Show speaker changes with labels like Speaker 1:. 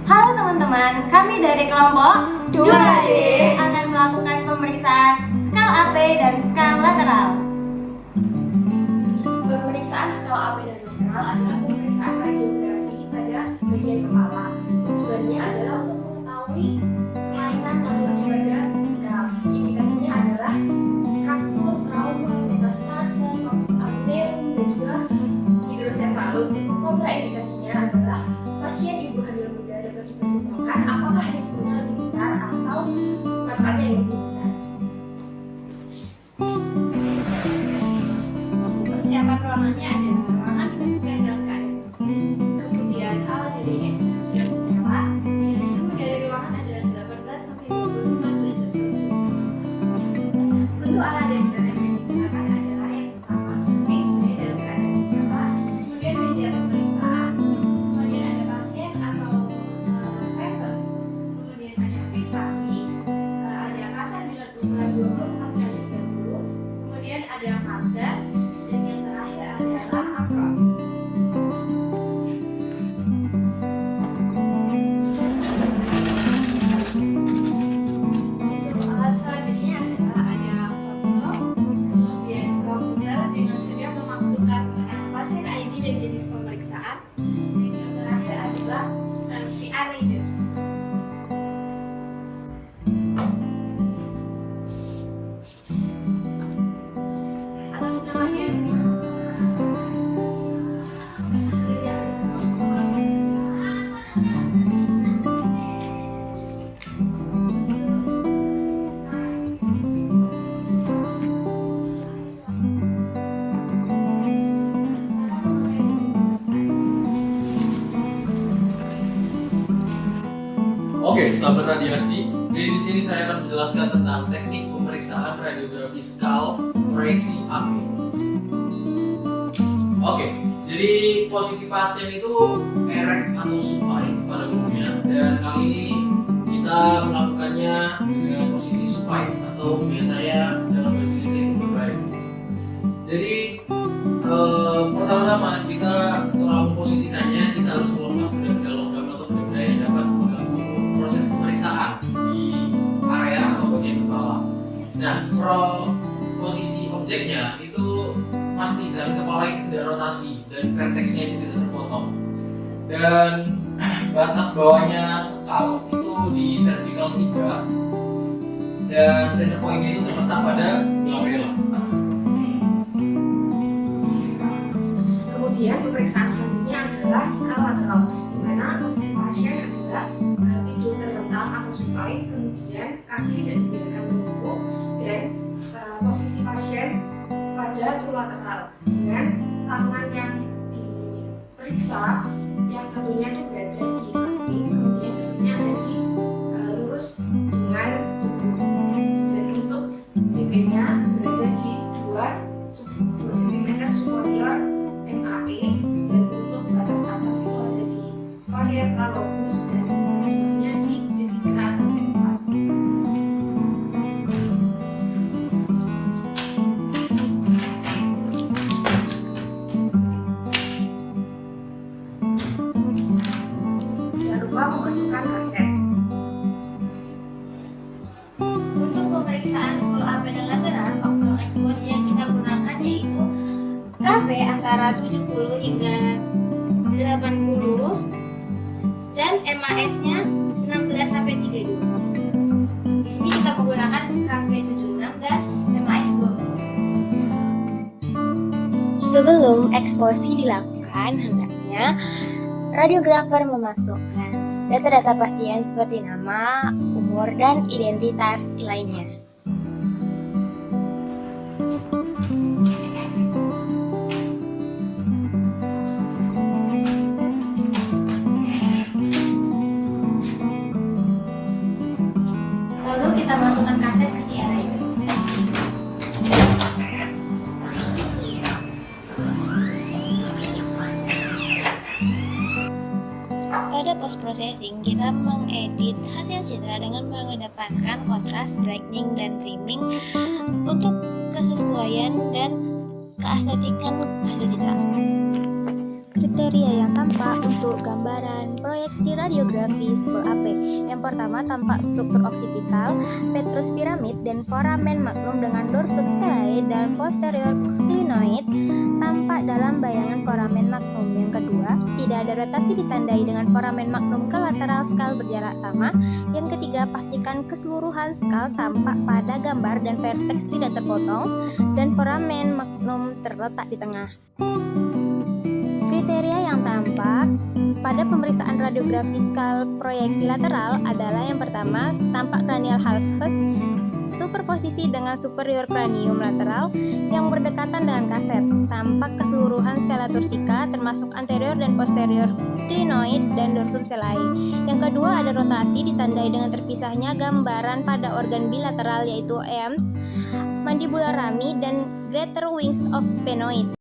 Speaker 1: Halo teman-teman, kami dari kelompok 2D akan melakukan pemeriksaan skala AP dan skala lateral.
Speaker 2: Pemeriksaan skala AP dan lateral adalah pemeriksaan radiografi pada bagian kepala. Tujuannya adalah untuk mengetahui kelainan anatomi pada skala. Indikasinya adalah fraktur, trauma, metastase, corpus luteum, dan juga hidrosefalus. Untuk kontraindikasinya adalah pasien ibu hamil muda dapat dipertimbangkan apakah risikonya lebih besar atau manfaatnya yang lebih besar.
Speaker 3: Persiapan ruangannya adalah ruangan dipastikan dalam keadaan bersih, kemudian alat dari X sudah menyala, dan suhu dari ruangan adalah 18 sampai 25 derajat Celcius. Untuk alat dan bahan yang digunakan adalah yang pertama X-ray dalam keadaan menyala, kemudian meja pemeriksaan, kemudian ada pasien atau paper, kemudian ada fiksasi, ada kaset dengan ukuran 24x30, kemudian ada marker, dan yang terakhir adalah apron. Untuk alat selanjutnya adalah ada konsol, kemudian komputer dengan sudah memasukkan pasien ID dan jenis pemeriksaan, dan yang terakhir adalah CR reader. Atas nama Hermi,
Speaker 4: Oke, sahabat radiasi. Jadi di sini saya akan menjelaskan tentang teknik pemeriksaan radiografi skal proyeksi AP. Oke, jadi posisi pasien itu erect atau supine pada umumnya, dan kali ini kita melakukannya dengan posisi supine atau biasanya dalam bahasa Inggris itu berbaring. Jadi pertama-tama kita setelah memposisikannya kita harus melepas benda-benda logam atau benda-benda yang dapat mengganggu proses pemeriksaan di area atau bagian kepala. Nah, posisi objeknya itu pastikan kepala itu tidak rotasi dan vertexnya itu tidak terpotong. Dan batas bawahnya skal itu di cervical 3 dan center point-nya itu terletak pada glabella.
Speaker 2: Kemudian pemeriksaan selanjutnya adalah skala lateral, di mana posisi pasien adalah tidur terlentang atau supine, kemudian kaki tidak dibiarkan menunduk, dan posisi pasien pada true lateral dengan tangan yang diperiksa, yang satunya itu berada di samping, kemudian satunya ada di lurus dengan tubuh, dan untuk JP-nya berada di 2 cm superior MAE, dan untuk batas atas itu ada di parietal lobus dan sebelumnya di J3 atau J4. Jangan lupa memasukkan kaset.
Speaker 1: Untuk pemeriksaan skala AP dan lateral, faktor eksposi yang kita gunakan yaitu KV antara 70 hingga 80 dan MAS-nya 16 sampai 32. Di sini kita menggunakan KV 76 dan MAS 20.
Speaker 5: Sebelum eksposi dilakukan, hendaknya radiografer memasukkan data-data pasien seperti nama, umur, dan identitas lainnya.
Speaker 1: Lalu kita masukkan kaset ke CR reader.
Speaker 5: Pada post processing, kita mengedit hasil citra dengan mengedepankan kontras, brightening, dan trimming untuk kesesuaian dan keestetikan hasil citra. Kriteria yang tampak untuk gambaran proyeksi radiografi skul AP. Yang pertama, tampak struktur oksipital, petrus piramid, dan foramen magnum dengan dorsum selae dan posterior sklenoid tampak dalam bayangan foramen magnum. Yang kedua, tidak ada rotasi ditandai dengan foramen magnum ke lateral skal berjarak sama. Yang ketiga, pastikan keseluruhan skal tampak pada gambar dan vertex tidak terpotong dan foramen magnum terletak di tengah. Kriteria yang tampak pada pemeriksaan radiografi skal proyeksi lateral adalah yang pertama, tampak cranial halves superposisi dengan superior cranium lateral yang berdekatan dengan kaset, tampak keseluruhan sela tursika termasuk anterior dan posterior sklenoid dan dorsum selae. Yang kedua, ada rotasi ditandai dengan terpisahnya gambaran pada organ bilateral yaitu EAMS, mandibular rami, dan greater wings of sphenoid.